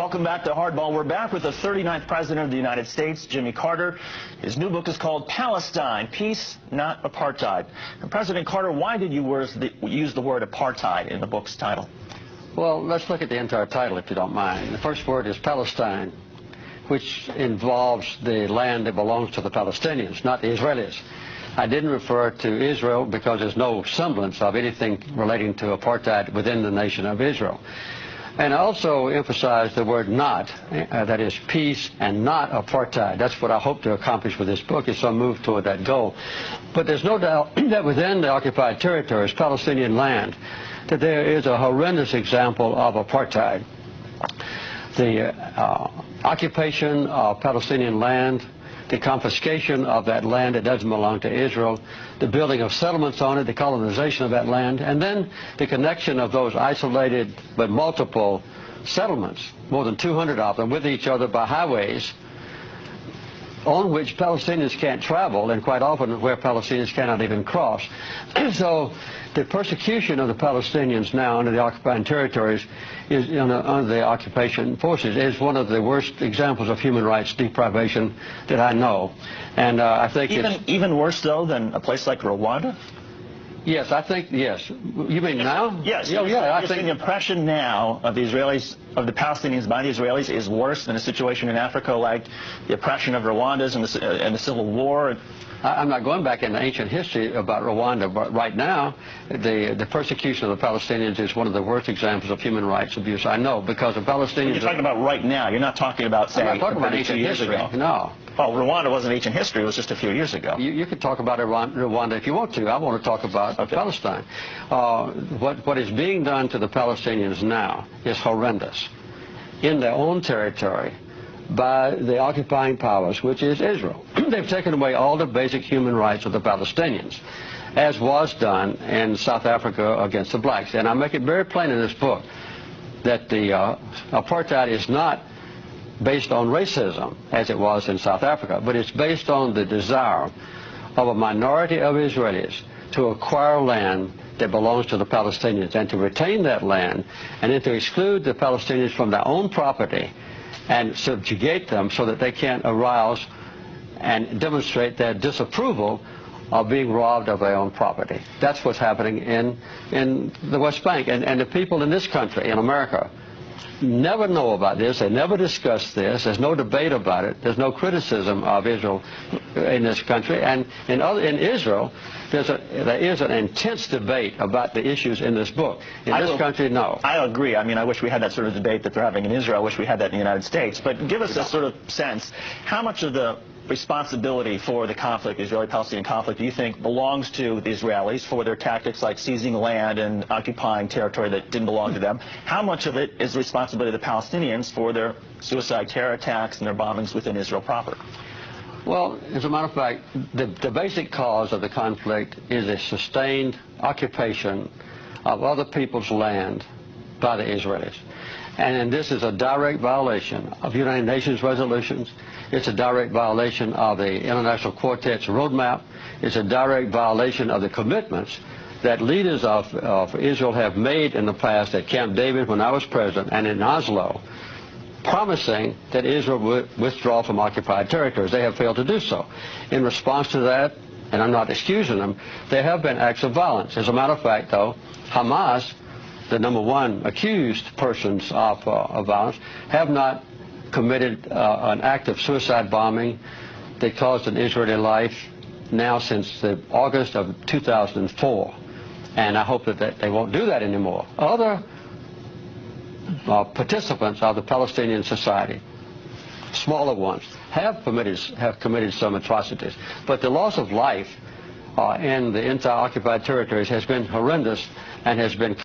Welcome back to Hardball. We're back with the 39th President of the United States, Jimmy Carter. His new book is called Palestine, Peace, Not Apartheid. And President Carter, why did you use the word apartheid in the book's title? Well, let's look at the entire title, if you don't mind. The first word is Palestine, which involves the land that belongs to the Palestinians, not the Israelis. I didn't refer to Israel because there's no semblance of anything relating to apartheid within the nation of Israel. And I also emphasized the word not, that is peace and not apartheid. That's what I hope to accomplish with this book, is some move toward that goal. But there's no doubt that within the occupied territories, Palestinian land, that there is a horrendous example of apartheid. The occupation of Palestinian land, the confiscation of that land that doesn't belong to Israel, the building of settlements on it, the colonization of that land, and then the connection of those isolated but multiple settlements, more than 200 of them, with each other by highways on which Palestinians can't travel, and quite often where Palestinians cannot even cross. So the persecution of the Palestinians now under the occupied territories is under the occupation forces is one of the worst examples of human rights deprivation that I know. And I think even worse though than a place like Rwanda. Yes, I think, yes. You mean now? Yes. I think the impression now of the Israelis, of the Palestinians by the Israelis, is worse than a situation in Africa like the oppression of Rwandans and the Civil War. I'm not going back into ancient history about Rwanda, but right now, the persecution of the Palestinians is one of the worst examples of human rights abuse I know, because the Palestinians... You're talking about right now. You're not talking about, say, I'm not talking about ancient history. No. Well, Rwanda wasn't ancient history. It was just a few years ago. You could talk about Rwanda if you want to. I want to talk about Palestine. What is being done to the Palestinians now is horrendous in their own territory by the occupying powers, which is Israel. They've taken away all the basic human rights of the Palestinians, as was done in South Africa against the blacks. And I make it very plain in this book that the apartheid is not based on racism, as it was in South Africa, but it's based on the desire of a minority of Israelis to acquire land that belongs to the Palestinians and to retain that land, and then to exclude the Palestinians from their own property and subjugate them so that they can't arouse and demonstrate their disapproval of being robbed of their own property. That's what's happening in the West Bank. And the people in this country, in America, never know about this. They never discuss this. There's no debate about it. There's no criticism of Israel in this country. And in Israel, there is an intense debate about the issues in this book. In this country, no. I agree. I mean, I wish we had that sort of debate that they're having in Israel. I wish we had that in the United States. But give us a sort of sense, how much of the responsibility for the conflict, the Israeli-Palestinian conflict, do you think belongs to the Israelis for their tactics like seizing land and occupying territory that didn't belong to them? How much of it is the responsibility of the Palestinians for their suicide terror attacks and their bombings within Israel proper? Well, as a matter of fact, the basic cause of the conflict is a sustained occupation of other people's land by the Israelis. And this is a direct violation of United Nations resolutions. It's a direct violation of the International Quartet's roadmap. It's a direct violation of the commitments that leaders of Israel have made in the past at Camp David when I was president and in Oslo, promising that Israel would withdraw from occupied territories. They have failed to do so. In response to that, and I'm not excusing them, there have been acts of violence. As a matter of fact, though, Hamas, the #1 accused persons of violence, have not committed an act of suicide bombing that caused an Israeli life now since August of 2004. And I hope that they won't do that anymore. Other participants of the Palestinian society, smaller ones, have committed some atrocities. But the loss of life in the entire occupied territories has been horrendous and has been